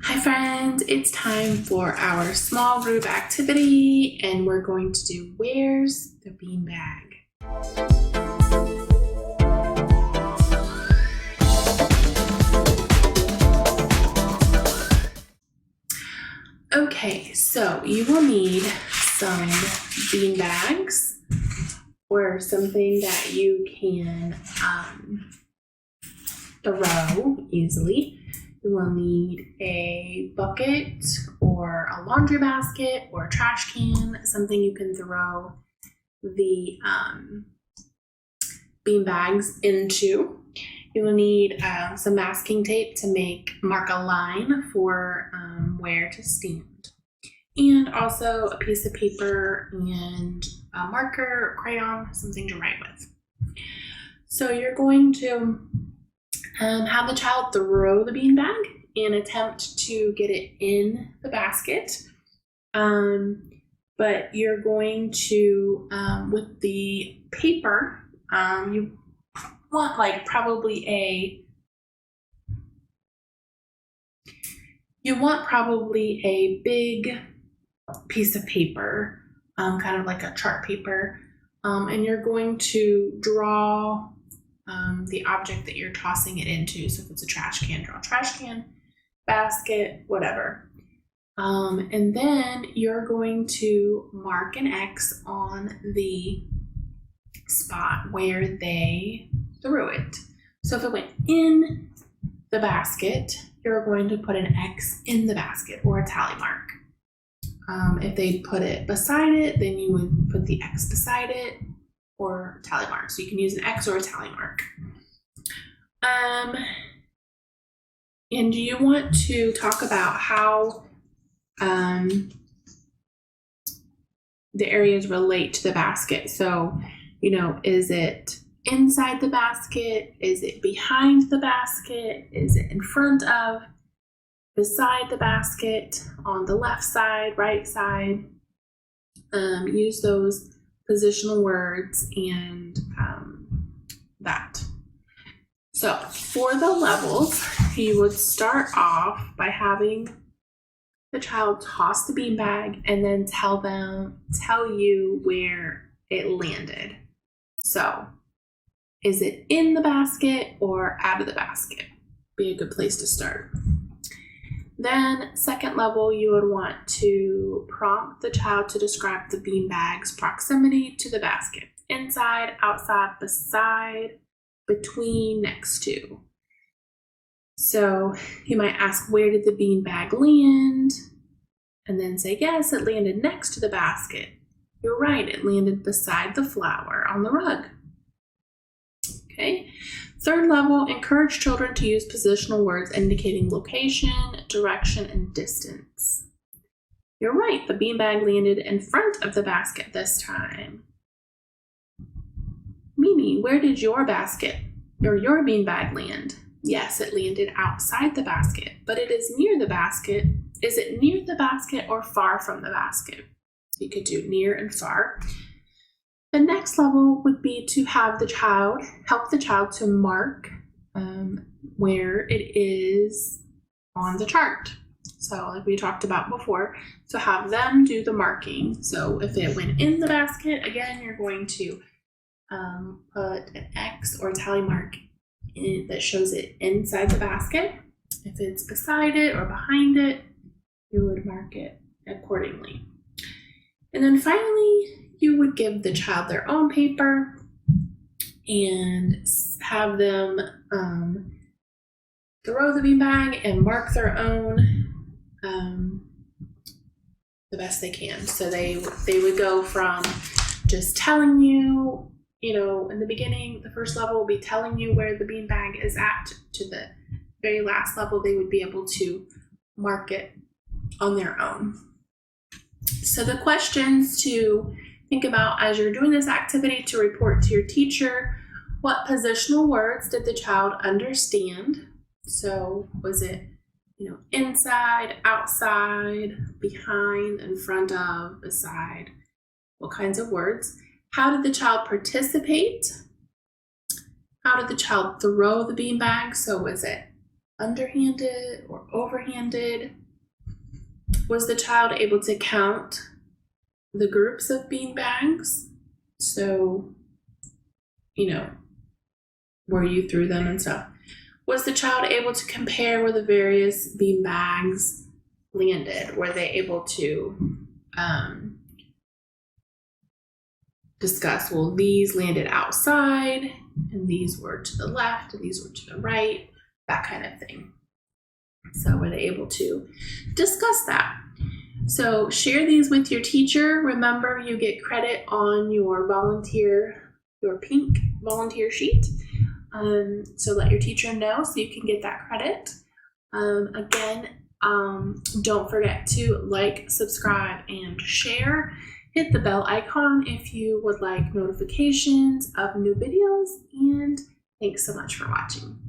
Hi friends, it's time for our small group activity and we're going to do Where's the Beanbag? Okay, so you will need some bean bags or something that you can throw easily. You will need a bucket or a laundry basket or a trash can, something you can throw the bean bags into. You will need some masking tape to mark a line for where to stand. And also a piece of paper and a marker, crayon, something to write with. So you're going to have the child throw the beanbag and attempt to get it in the basket. But you're going to, with the paper, you want probably a big piece of paper, kind of like a chart paper, and you're going to draw the object that you're tossing it into. So if it's a trash can, draw a trash can, basket, whatever. And then you're going to mark an X on the spot where they threw it. So if it went in the basket, you're going to put an X in the basket or a tally mark. If they put it beside it, then you would put the X beside it or tally mark. So you can use an X or a tally mark. And do you want to talk about how the areas relate to the basket? So, is it inside the basket? Is it behind the basket? Is it in front of, beside the basket, on the left side, right side? Use those positional words and that. So for the levels, you would start off by having the child toss the beanbag and then tell you where it landed. So is it in the basket or out of the basket? Be a good place to start. Then second level, you would want to prompt the child to describe the beanbag's proximity to the basket. Inside, outside, beside, between, next to. So you might ask, where did the beanbag land? And then say, yes, it landed next to the basket. You're right, it landed beside the flower on the rug. Okay. Third level, encourage children to use positional words indicating location, direction, and distance. You're right, the beanbag landed in front of the basket this time. Mimi, where did your basket or your beanbag land? Yes, it landed outside the basket, but it is near the basket. Is it near the basket or far from the basket? So you could do near and far. The next level would be to help the child to mark where it is on the chart. So like we talked about before, so have them do the marking. So if it went in the basket, again, you're going to put an X or a tally mark that shows it inside the basket. If it's beside it or behind it, you would mark it accordingly. And then finally, you would give the child their own paper and have them throw the beanbag and mark their own the best they can. So they would go from just telling you, in the beginning, the first level will be telling you where the beanbag is at, to the very last level, they would be able to mark it on their own. So the questions to think about as you're doing this activity: to report to your teacher, what positional words did the child understand? So was it, inside, outside, behind, in front of, beside? What kinds of words? How did the child participate? How did the child throw the beanbag? So was it underhanded or overhanded? Was the child able to count the groups of beanbags? So, where you threw them and stuff. Was the child able to compare where the various beanbags landed? Were they able to discuss, well, these landed outside, and these were to the left, and these were to the right, that kind of thing. So were they able to discuss that? So share these with your teacher. Remember, you get credit on your pink volunteer sheet. So let your teacher know so you can get that credit. Again, don't forget to like, subscribe, and share. Hit the bell icon if you would like notifications of new videos, and thanks so much for watching.